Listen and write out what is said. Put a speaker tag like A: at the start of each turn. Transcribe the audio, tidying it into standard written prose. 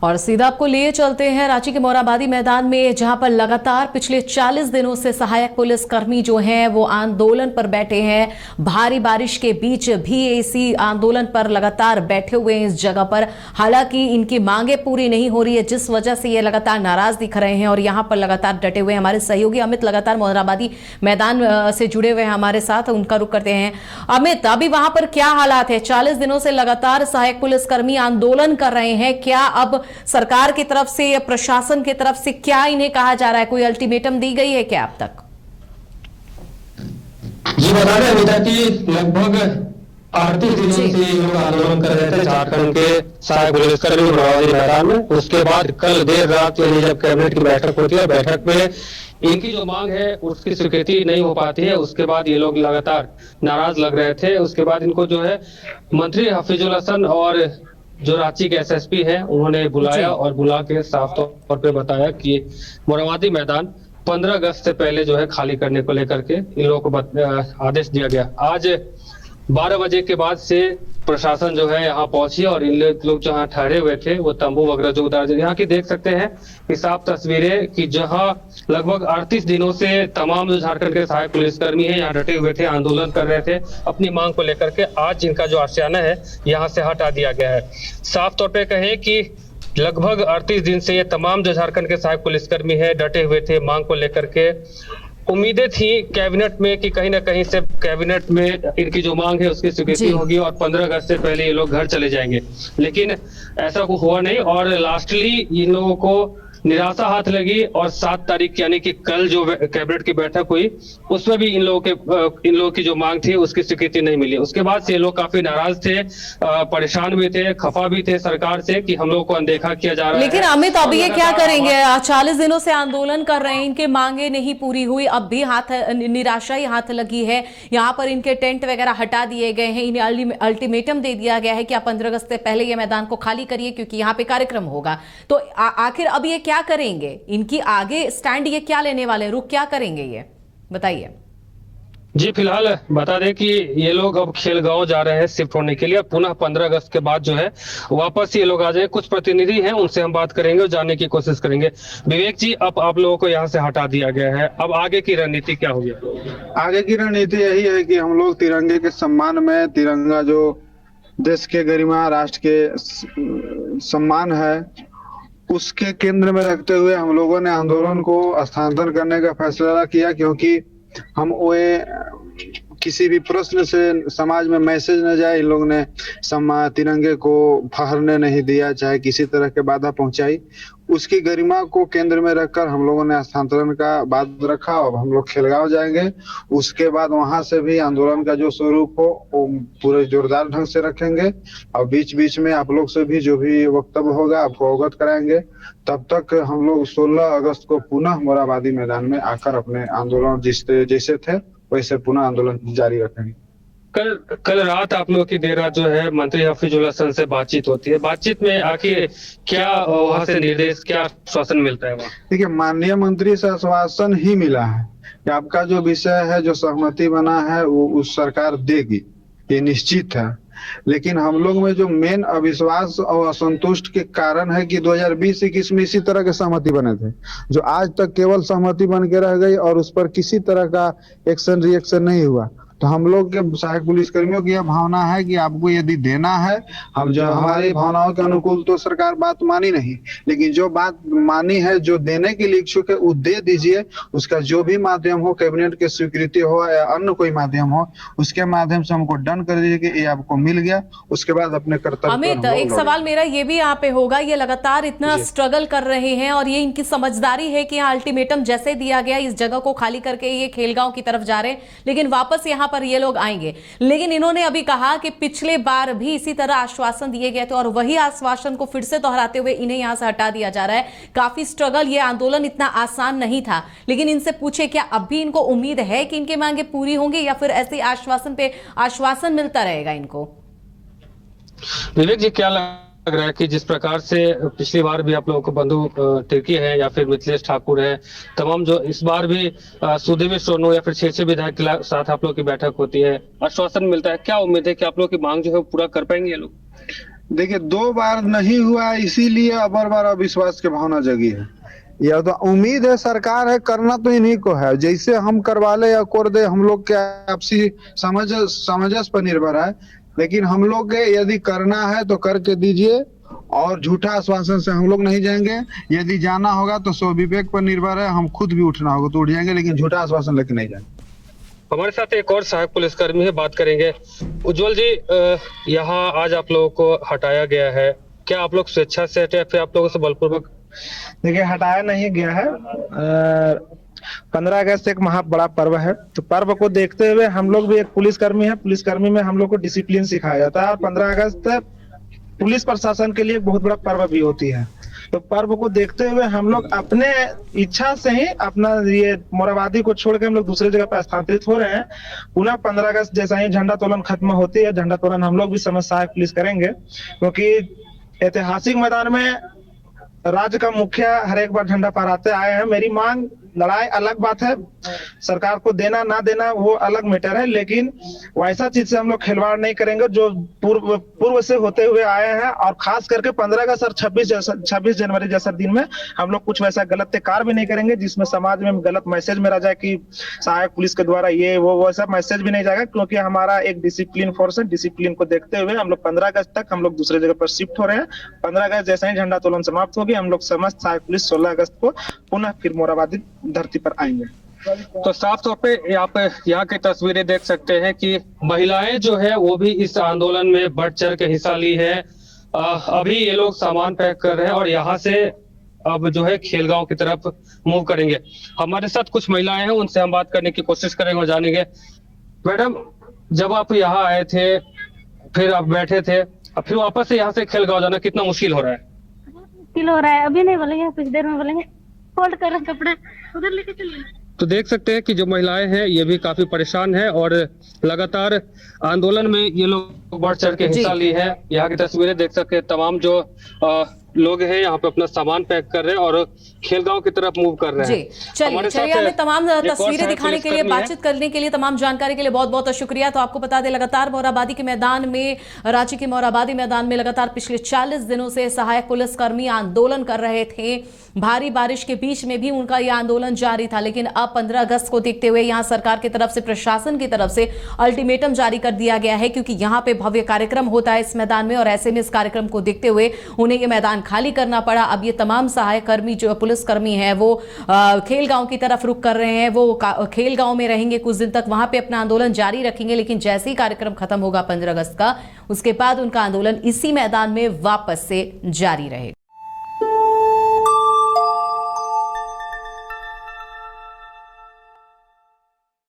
A: और सीधा आपको लिए चलते हैं रांची के मोरहाबादी मैदान में, जहां पर लगातार पिछले 40 दिनों से सहायक पुलिसकर्मी जो हैं वो आंदोलन पर बैठे हैं। भारी बारिश के बीच भी इसी आंदोलन पर लगातार बैठे हुए हैं इस जगह पर। हालांकि इनकी मांगे पूरी नहीं हो रही है, जिस वजह से ये लगातार नाराज दिख रहे हैं और यहां पर लगातार डटे हुए हैं। हमारे सहयोगी अमित लगातार मोरहाबादी मैदान से जुड़े हुए हैं हमारे साथ, उनका रुख करते हैं। अमित, अभी वहां पर क्या हालात है? 40 दिनों से लगातार सहायक पुलिसकर्मी आंदोलन कर रहे हैं। क्या अब सरकार की तरफ से या प्रशासन की तरफ से क्या इन्हें कहा जा रहा है? कोई अल्टीमेटम दी गई है क्या अब तक?
B: जी बता दें अमिता कि लगभग 38 दिनों से ये लोग आंदोलन कर रहे थे झारखंड के सहायक पुलिसकर्मी मोरहाबादी मैदान में। उसके बाद कल देर रात यानी जब कैबिनेट की बैठक होती है, बैठक में इनकी जो मांग है उसकी स्वीकृति नहीं हो पाती है। उसके बाद ये लोग लगातार नाराज लग रहे थे। उसके बाद इनको जो है मंत्री हफीजुल हसन और जो रांची के एसएसपी हैं उन्होंने बुलाया और बुला के साफ तौर पे बताया कि मोरहाबादी मैदान 15 अगस्त से पहले जो है खाली करने को लेकर के इन लोगों को आदेश दिया गया। आज 12 बजे के बाद से प्रशासन जो है यहाँ पहुंची और इन लोग जहाँ ठहरे हुए थे वो तंबू वगैरह जो उतार यहाँ की देख सकते हैं कि साफ तस्वीरें कि जहाँ लगभग 38 दिनों से तमाम जो झारखंड के सहायक पुलिसकर्मी हैं यहाँ डटे हुए थे, आंदोलन कर रहे थे अपनी मांग को लेकर के। आज जिनका जो आशियाना है यहाँ से हटा दिया गया है। साफ तौर पे कहें कि लगभग 38 दिन से ये तमाम जो झारखंड के सहायक पुलिसकर्मी है डटे हुए थे मांग को लेकर के। उम्मीदें थी कैबिनेट में कि कहीं ना कहीं से कैबिनेट में इनकी जो मांग है उसकी स्वीकृति होगी और 15 अगस्त से पहले ये लोग घर चले जाएंगे, लेकिन ऐसा कुछ हुआ नहीं। और लास्टली इन लोगों को निराशा हाथ लगी और 7 तारीख यानी कि कल जो कैबिनेट की बैठक हुई उसमें भी इन लोगों की जो मांग थी उसकी स्वीकृति नहीं मिली। उसके बाद से ये लोग काफी नाराज थे, परेशान भी थे, खफा भी थे सरकार से कि हम लोगों को अनदेखा किया जा रहा है।
A: लेकिन अमित, अब ये क्या करेंगे? 40 दिनों से आंदोलन कर रहे हैं, इनके मांगे नहीं पूरी हुई, अब भी निराशा ही हाथ लगी है। यहाँ पर इनके टेंट वगैरह हटा दिए गए हैं, इन्हें अल्टीमेटम दे दिया गया है कि आप 15 अगस्त से पहले ये मैदान को खाली करिए क्योंकि यहाँ पे कार्यक्रम होगा। तो आखिर अब ये क्या करेंगे? इनकी आगे स्टैंड ये क्या लेने वाले, रुख क्या करेंगे, ये बताइए।
B: जी फिलहाल बता दें कि ये लोग अब खेलगांव जा रहे हैं शिफ्ट होने के लिए। पुनः 15 अगस्त के बाद जो है वापस ये लोग आ जाए। कुछ प्रतिनिधि हैं उनसे हम बात करेंगे और जानने की कोशिश करेंगे। विवेक जी, अब आप लोगों को यहाँ से हटा दिया गया है, अब आगे की रणनीति क्या होगी?
C: आगे की रणनीति यही है कि हम लोग तिरंगे के सम्मान में, तिरंगा जो देश के गरिमा, राष्ट्र के सम्मान है, उसके केंद्र में रखते हुए हम लोगों ने आंदोलन को स्थानांतरण करने का फैसला किया, क्योंकि हम किसी भी प्रश्न से समाज में मैसेज न जाए। इन लोग ने तिरंगे को फहरने नहीं दिया, चाहे किसी तरह के बाधा पहुंचाई। उसकी गरिमा को केंद्र में रखकर हम लोगों ने स्थानांतरण का बात रखा। अब हम लोग खेलगांव जाएंगे, उसके बाद वहां से भी आंदोलन का जो स्वरूप हो वो पूरे जोरदार ढंग से रखेंगे और बीच बीच में आप लोग से भी जो भी वक्तव्य होगा आपको अवगत कराएंगे। तब तक हम लोग 16 अगस्त को पुनः मोरहाबादी मैदान में आकर अपने आंदोलन जैसे थे वैसे पुनः आंदोलन जारी रखेंगे।
B: कल रात आप लोगों की देर रात जो है मंत्री हफीजुल हसन से बातचीत होती है, बातचीत में आखिर क्या वहां से निर्देश, क्या आश्वासन मिलता है वहाँ?
C: देखिए, माननीय मंत्री से आश्वासन ही मिला है कि आपका जो विषय है, जो सहमति बना है वो उस सरकार देगी, ये निश्चित है। लेकिन हम लोग में जो मेन अविश्वास और असंतुष्ट के कारण है कि 2020-21 में इसी तरह के सहमति बने थे, जो आज तक केवल सहमति बन के रह गई और उस पर किसी तरह का एक्शन रिएक्शन नहीं हुआ। तो हम लोग के सहायक पुलिसकर्मियों की यह भावना है कि आपको यदि देना है, हम जो हमारी भावनाओं के अनुकूल तो सरकार बात मानी नहीं, लेकिन जो बात मानी है, जो देने के लिए इच्छुक है वो दे दीजिए। उसका जो भी माध्यम हो, कैबिनेट की स्वीकृति हो या अन्य कोई माध्यम हो, उसके माध्यम से हमको डन कर दीजिए कि ये आपको मिल गया। उसके बाद अपने कर्तव्य।
A: अमित, एक सवाल मेरा ये भी यहाँ पे होगा, ये लगातार इतना स्ट्रगल कर रहे हैं और ये इनकी समझदारी है कि यहाँ अल्टीमेटम जैसे दिया गया इस जगह को खाली करके ये खेलगांव की तरफ जा रहे हैं, लेकिन वापस यहाँ पर ये लोग आएंगे। लेकिन इन्होंने अभी कहा कि पिछले बार भी इसी तरह आश्वासन दिए गए थे और वही आश्वासन को फिर से दोहराते हुए इन्हें यहां से हटा दिया जा रहा है। काफी स्ट्रगल, ये आंदोलन इतना आसान नहीं था। लेकिन इनसे पूछे, क्या अब भी इनको उम्मीद है कि इनके मांगे पूरी होंगी या फिर ऐसे आश्वासन पे आश्वासन मिलता रहेगा इनको?
B: विवेक जी, क्या लग रहा है कि जिस प्रकार से पिछली बार भी आप लोगों को बंधु तिर्की है या फिर मिथिलेश ठाकुर है, तमाम जो इस बार भी सुदेवी सोनू या फिर 6 विधायक के साथ आप लोगों की बैठक होती है, आश्वासन मिलता है, क्या उम्मीद है कि आप लोगों की मांग जो है पूरा कर पाएंगे ये लोग?
C: देखिए 2 बार नहीं हुआ, इसीलिए अबर बार अविश्वास की भावना जगी है। यह तो उम्मीद है, सरकार है, करना तो इन्हीं को है। जैसे हम करवा ले या कर दे, हम लोग के आपसी समंजस पर निर्भर है। लेकिन हम लोग के यदि करना है तो करके दीजिए, और झूठा आश्वासन से हम लोग नहीं जाएंगे। यदि जाना होगा तो स्व विवेक पर निर्भर है, हम खुद भी उठना होगा तो उठ जाएंगे, लेकिन झूठा आश्वासन लेके नहीं जाएंगे।
B: हमारे साथ एक और सहायक पुलिसकर्मी है, बात करेंगे। उज्जवल जी, यहाँ आज आप लोगों को हटाया गया है, क्या आप लोग स्वेच्छा से हटे या फिर आप लोगों से बलपूर्वक?
D: देखिए, हटाया नहीं गया है। 15 अगस्त एक बड़ा पर्व है, तो पर्व को देखते हुए हम लोग भी एक पुलिसकर्मी है। पुलिसकर्मी में हम लोग को डिसिप्लिन सिखाया जाता है, और 15 अगस्त पुलिस प्रशासन के लिए एक बहुत बड़ा पर्व भी होती है। तो पर्व को देखते हुए हम लोग अपने इच्छा से ही अपना ये मोराबादी को छोड़ के हम लोग दूसरी जगह पर स्थानांतरित हो रहे हैं। पुनः 15 अगस्त जैसा ही झंडा तोलन खत्म होती है, झंडा तोलन हम लोग भी समझ सहायक पुलिस करेंगे, क्योंकि ऐतिहासिक मैदान में राज्य का मुखिया हर एक बार झंडा फहराते आए हैं। मेरी मांग, लड़ाई अलग बात है, सरकार को देना ना देना वो अलग मैटर है, लेकिन वैसा चीज से हम लोग खिलवाड़ नहीं करेंगे जो पूर्व से होते हुए आए हैं। और खास करके 15 अगस्त और 26 जनवरी जैसा दिन में हम लोग कुछ वैसा गलत कार्य भी नहीं करेंगे जिसमें समाज में गलत मैसेज मेरा जाए कि सहायक पुलिस के द्वारा ये वो वैसा मैसेज भी नहीं जाएगा, क्योंकि हमारा एक डिसिप्लिन फोर्स है। डिसिप्लिन को देखते हुए हम लोग 15 अगस्त तक हम लोग दूसरी जगह पर शिफ्ट हो रहे हैं। 15 अगस्त जैसा ही झंडा तोलन समाप्त होगी, हम लोग समस्त सहायक पुलिस 16 अगस्त को पुनः फिर मोराबादी धरती पर आएंगे।
B: तो साफ तौर पे आप यहाँ की तस्वीरें देख सकते हैं कि महिलाएं जो है वो भी इस आंदोलन में बढ़ चढ़ के हिस्सा ली है। अभी ये लोग सामान पैक कर रहे हैं और यहाँ से अब जो है खेलगांव की तरफ मूव करेंगे। हमारे साथ कुछ महिलाएं हैं, उनसे हम बात करने की कोशिश करेंगे और जानेंगे। मैडम, जब आप यहाँ आए थे, फिर आप बैठे थे, अब फिर वापस से यहाँ से खेलगांव जाना कितना मुश्किल हो रहा है?
E: मुश्किल हो रहा है, अभी नहीं बोलेंगे, कुछ देर में बोलेंगे। फोल्ड कर रहे कपड़ा, उधर लेके चलिए।
B: तो देख सकते हैं कि जो महिलाएं हैं ये भी काफी परेशान है और लगातार आंदोलन में ये लोग बढ़ चढ़ के हिस्सा ली है। यहाँ की तस्वीरें देख सकते हैं, तमाम जो लोग हैं यहाँ पे अपना सामान पैक कर रहे हैं और खेलगांव की तरफ मूव कर रहे हैं।
A: चलिए हमें तमाम तस्वीरें दिखाने के लिए, बातचीत करने के लिए, तमाम जानकारी के लिए बहुत बहुत शुक्रिया। तो आपको बता दें, लगातार मोराबादी के मैदान में, रांची के मोराबादी मैदान में लगातार पिछले 40 दिनों से सहायक पुलिसकर्मी आंदोलन कर रहे थे। भारी बारिश के बीच में भी उनका यह आंदोलन जारी था, लेकिन अब 15 अगस्त को देखते हुए यहां सरकार की तरफ से, प्रशासन की तरफ से अल्टीमेटम जारी कर दिया गया है, क्योंकि यहां पे भव्य कार्यक्रम होता है इस मैदान में, और ऐसे में इस कार्यक्रम को देखते हुए उन्हें यह मैदान खाली करना पड़ा। अब ये तमाम सहायक कर्मी जो पुलिसकर्मी हैं वो खेलगांव की तरफ रुख कर रहे हैं। वो खेलगांव में रहेंगे कुछ दिन तक, वहां पे अपना आंदोलन जारी रखेंगे, लेकिन जैसे ही कार्यक्रम खत्म होगा 15 अगस्त का, उसके बाद उनका आंदोलन इसी मैदान में वापस से जारी रहेगा।